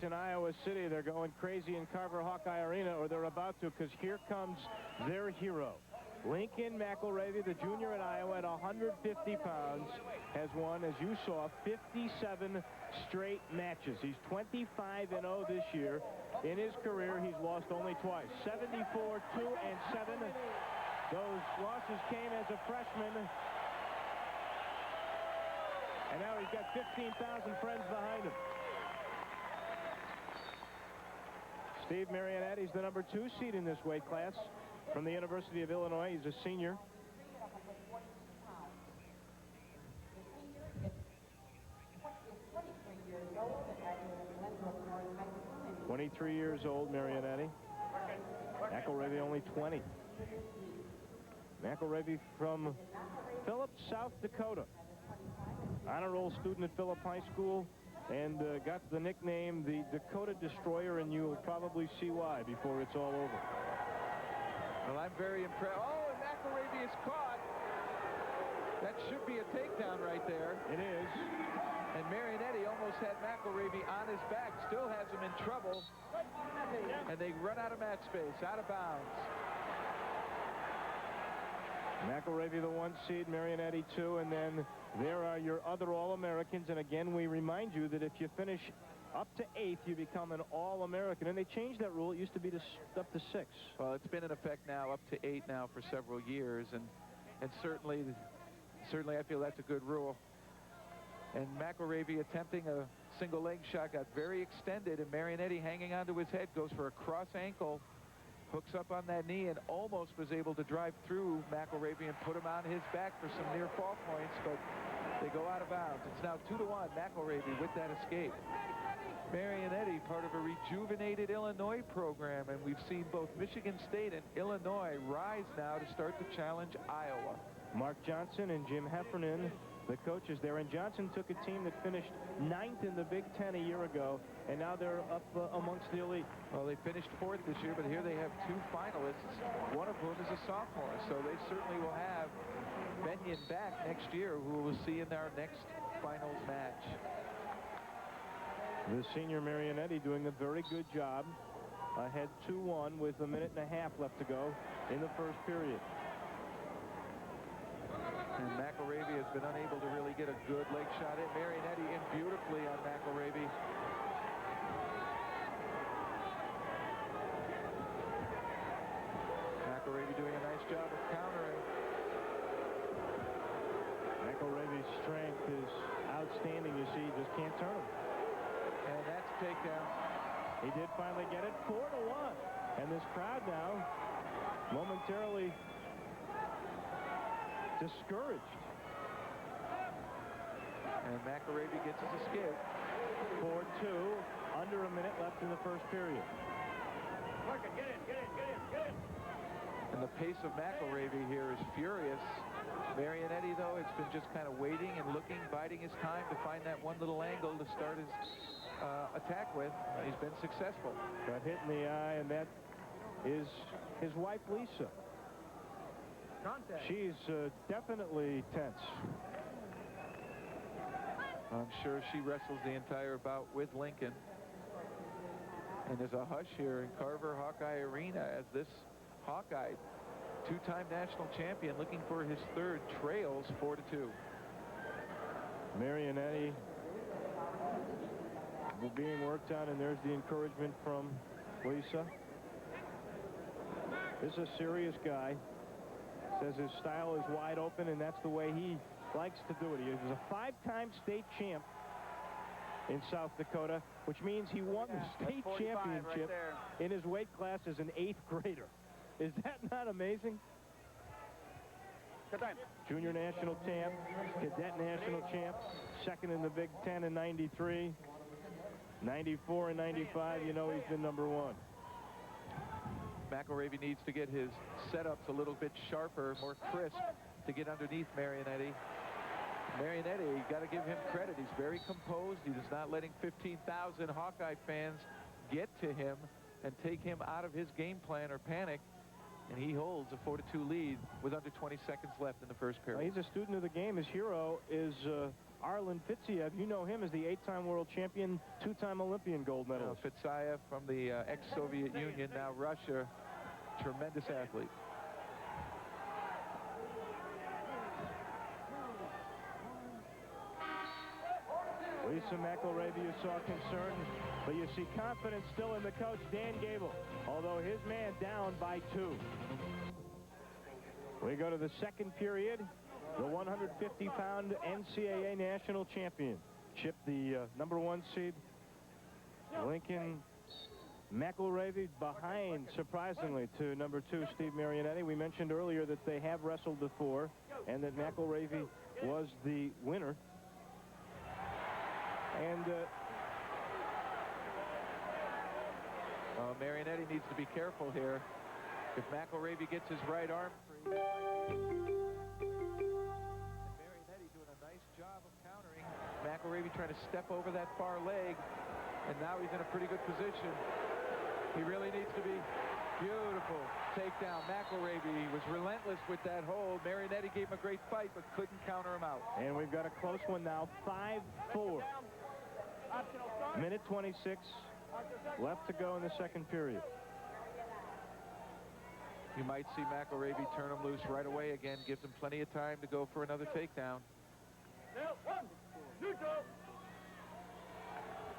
in Iowa City. They're going crazy in Carver Hawkeye Arena, or they're about to, because here comes their hero. Lincoln McIIravy, the junior at Iowa, at 150 pounds, has won, as you saw, 57 straight matches. He's 25-0 this year. In his career, he's lost only twice, 74, 2, and 7. Those losses came as a freshman. And now he's got 15,000 friends behind him. Steve Marianetti's the number 2 seed in this weight class from the University of Illinois. He's a senior. "23 years old, Marianetti. McIIravy only 20. McIIravy from Phillips, South Dakota. Honor roll student at Phillips High School, and got the nickname the Dakota Destroyer, and you'll probably see why before it's all over. Well, I'm very impressed. Oh, and McIIravy is caught. That should be a takedown right there. It is. And Marianetti almost had McIIravy on his back, still has him in trouble. And they run out of match space, out of bounds. McIIravy the 1 seed, Marianetti 2, and then there are your other All-Americans. And again, we remind you that if you finish up to 8th, you become an All-American. And they changed that rule. It used to be up to 6. Well, it's been in effect now up to 8 now for several years, and certainly I feel that's a good rule. And McIIravy attempting a single leg shot got very extended, and Marianetti hanging onto his head goes for a cross ankle, hooks up on that knee, and almost was able to drive through McIIravy and put him on his back for some near fall points, but they go out of bounds. It's now 2-1 McIIravy with that escape. Marianetti, part of a rejuvenated Illinois program, and we've seen both Michigan State and Illinois rise now to start to challenge Iowa. Mark Johnson and Jim Heffernan, the coaches there, and Johnson took a team that finished 9th in the Big Ten a year ago, and now they're up amongst the elite. Well, they finished 4th this year, but here they have 2 finalists, one of whom is a sophomore, so they certainly will have Benyon back next year, who we'll see in our next finals match. The senior Marianetti doing a very good job, ahead 2-1 with a minute and a half left to go in the first period. And McIIravy has been unable to really get a good leg shot in. Marianetti in beautifully on McIIravy. McIIravy doing a nice job of countering. McIIravy's strength is outstanding. You see, he just can't turn him. And that's a takedown. He did finally get it, 4-1. And this crowd now momentarily discouraged. And McIIravy gets his escape. 4-2, under a minute left in the first period. Get in. And the pace of McIIravy here is furious. Marianetti, though, has been just kind of waiting and looking, biding his time to find that one little angle to start his attack with. He's been successful. Got hit in the eye, and that is his wife, Lisa. Contact. She's definitely tense. I'm sure she wrestles the entire bout with Lincoln. And there's a hush here in Carver Hawkeye Arena as this Hawkeye, 2-time national champion, looking for his 3rd, trails 4-2. Marianetti being worked on, and there's the encouragement from Lisa. This is a serious guy. Says his style is wide open, and that's the way he likes to do it. He is a 5-time state champ in South Dakota, which means he won the state championship in his weight class as an 8th grader. Is that not amazing? Junior national champ, cadet national champ, 2nd in the Big Ten in '93, 94 and 95. You know he's been number 1. McIIravy needs to get his setups a little bit sharper, more crisp, to get underneath Marianetti. Marianetti, you got to give him credit. He's very composed. He's not letting 15,000 Hawkeye fans get to him and take him out of his game plan or panic. And he holds a 4-2 lead with under 20 seconds left in the first period. Well, he's a student of the game. His hero is Arlen Fitziev, you know him as the 8-time world champion, 2-time Olympian gold medalist. Fitziev from the ex-Soviet Union, now Russia. Tremendous athlete. Lisa McIIravy, you saw concern, but you see confidence still in the coach, Dan Gable, although his man down by 2. We go to the second period. The 150-pound NCAA national champion, Chip, the #1 seed, Lincoln McIIravy, behind, surprisingly, to #2, Steve Marianetti. We mentioned earlier that they have wrestled before and that McIIravy was the winner. And Marianetti needs to be careful here. If McIIravy gets his right arm free. Marianetti doing a nice job of countering. McIIravy trying to step over that far leg, and now he's in a pretty good position. He really needs to be. Beautiful takedown. McIIravy was relentless with that hold. Marianetti gave him a great fight, but couldn't counter him out. And we've got a close one now, 5-4. Minute 26 left to go in the second period. You might see McIIravy turn him loose right away again. Gives him plenty of time to go for another takedown.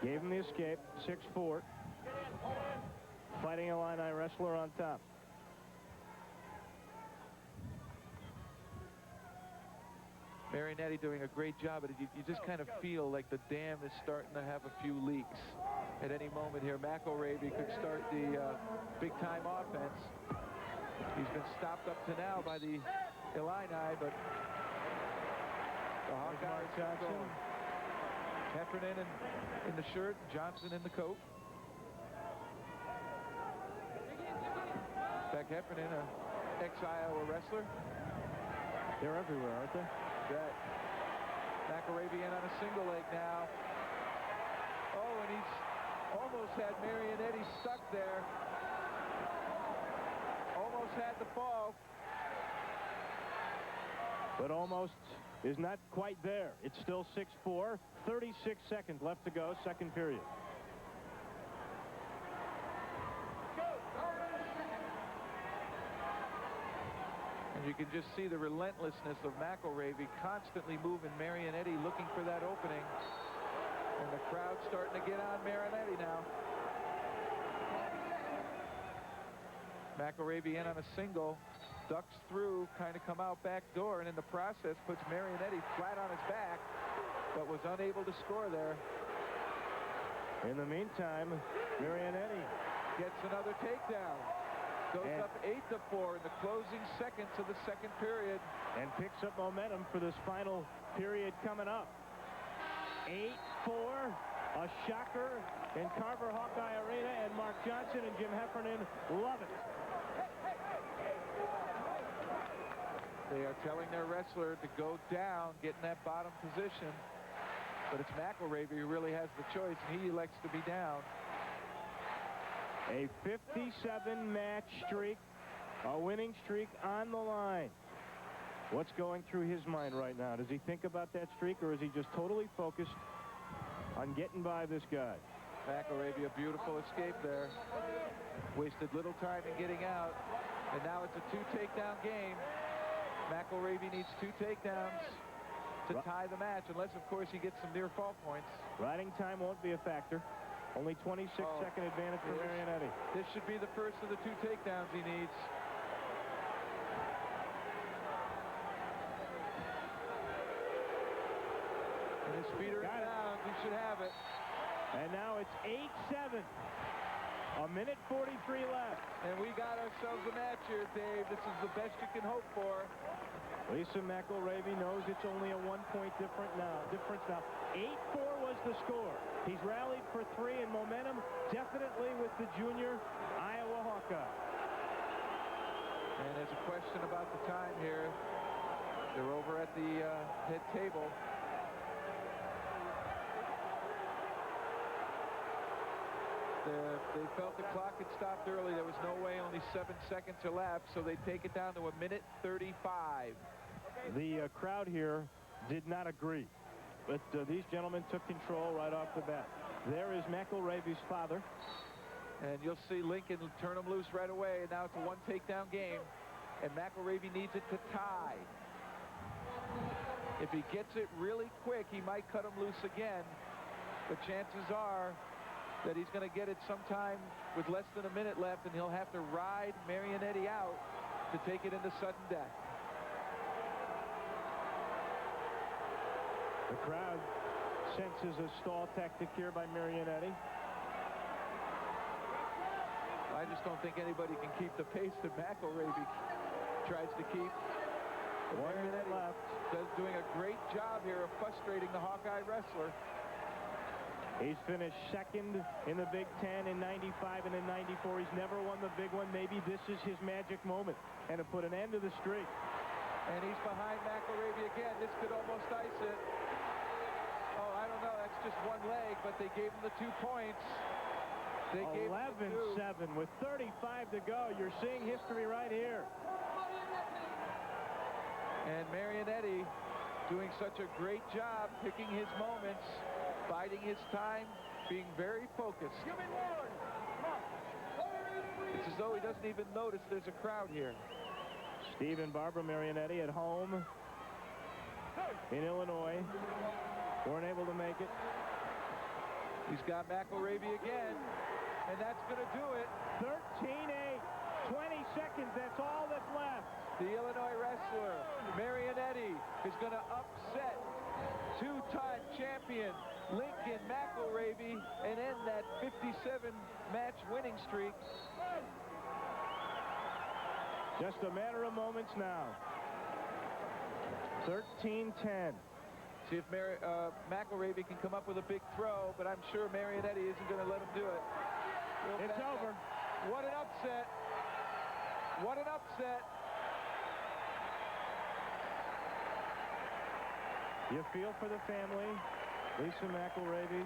Gave him the escape, 6-4. Fighting Illini wrestler on top. Marianetti doing a great job, but you just kind of feel like the dam is starting to have a few leaks. At any moment here, McIIravy could start the big-time offense. He's been stopped up to now by the Illini, but the Hawkeyes Johnson, Heffernan in the shirt, Johnson in the coat. Beck Heffernan, an ex-Iowa wrestler. They're everywhere, aren't they? That McIIravy in on a single leg now. Oh, and he's almost had Marianetti stuck there. Almost had the fall. But almost is not quite there. It's still 6-4. 36 seconds left to go, second period. And you can just see the relentlessness of McIIravy constantly moving Marianetti, looking for that opening. And the crowd's starting to get on Marianetti now. McIIravy in on a single, ducks through, kind of come out back door, and in the process puts Marianetti flat on his back, but was unable to score there. In the meantime, Marianetti gets another takedown. Goes up 8-4 in the closing seconds of the second period. And picks up momentum for this final period coming up. 8-4, a shocker in Carver Hawkeye Arena, and Mark Johnson and Jim Heffernan love it. They are telling their wrestler to go down, get in that bottom position. But it's McIIravy who really has the choice, and he elects to be down. A 57-match streak, a winning streak on the line. What's going through his mind right now? Does he think about that streak, or is he just totally focused on getting by this guy? McIIravy, a beautiful escape there. Wasted little time in getting out, and now it's a 2-takedown game. McIIravy needs 2 takedowns to tie the match, unless, of course, he gets some near fall points. Riding time won't be a factor. Only 26-second advantage for Marianetti. This should be the first of the 2 takedowns he needs. And his feet are down. He should have it. And now it's 8-7. A minute 43 left. And we got ourselves a match here, Dave. This is the best you can hope for. Lisa McIIravy knows it's only a 1-point difference now. 8-4 was the score. He's rallied for 3, and momentum definitely with the junior Iowa Hawkeye. And there's a question about the time here. They're over at the head table. They felt the clock had stopped early. There was no way, only 7 seconds elapsed, so they take it down to a minute 35. The crowd here did not agree. But these gentlemen took control right off the bat. There is McIIravy's father. And you'll see Lincoln turn him loose right away. And now it's a one takedown game. And McIIravy needs it to tie. If he gets it really quick, he might cut him loose again. But chances are that he's going to get it sometime with less than a minute left, and he'll have to ride Marianetti out to take it into sudden death. The crowd senses a stall tactic here by Marianetti. I just don't think anybody can keep the pace that McIIravy tries to keep. 1 minute left. Doing a great job here of frustrating the Hawkeye wrestler. He's finished second in the Big Ten in '95 and in '94. He's never won the big one. Maybe this is his magic moment and to put an end to the streak. And he's behind McIIravy again. This could almost ice it. Oh, I don't know. That's just one leg, but they gave him the 2 points. They gave 11-7 with 35 to go. You're seeing history right here. And Marianetti doing such a great job picking his moments, biding his time, being very focused. It's as though he doesn't even notice there's a crowd here. Steve and Barbara Marianetti at home in Illinois. Weren't able to make it. He's got McIIravy again, and that's going to do it. 13-8, 20 seconds, that's all that's left. The Illinois wrestler, Marianetti, is going to upset two-time champion Lincoln McIIravy and end that 57-match winning streak. Just a matter of moments now. 13-10. See if McIIravy can come up with a big throw, but I'm sure Marianetti isn't going to let him do it. It's over. What an upset. What an upset. You feel for the family. Lisa McIIravy.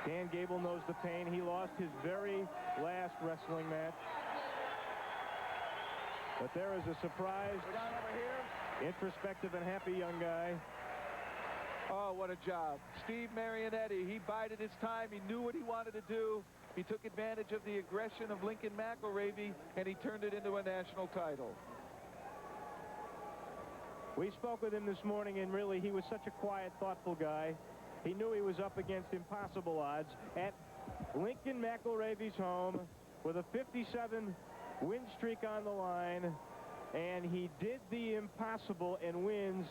Dan Gable knows the pain. He lost his very last wrestling match. But there is a surprise, introspective and happy young guy. Oh, what a job. Steve Marianetti, he bided his time. He knew what he wanted to do. He took advantage of the aggression of Lincoln McIIravy, and he turned it into a national title. We spoke with him this morning, and really, he was such a quiet, thoughtful guy. He knew he was up against impossible odds at Lincoln McIIravy's home with a 57-win streak on the line, and he did the impossible and wins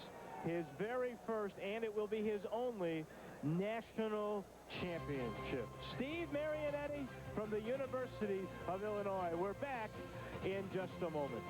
his very first, and it will be his only, national championship. Steve Marianetti from the University of Illinois. We're back in just a moment.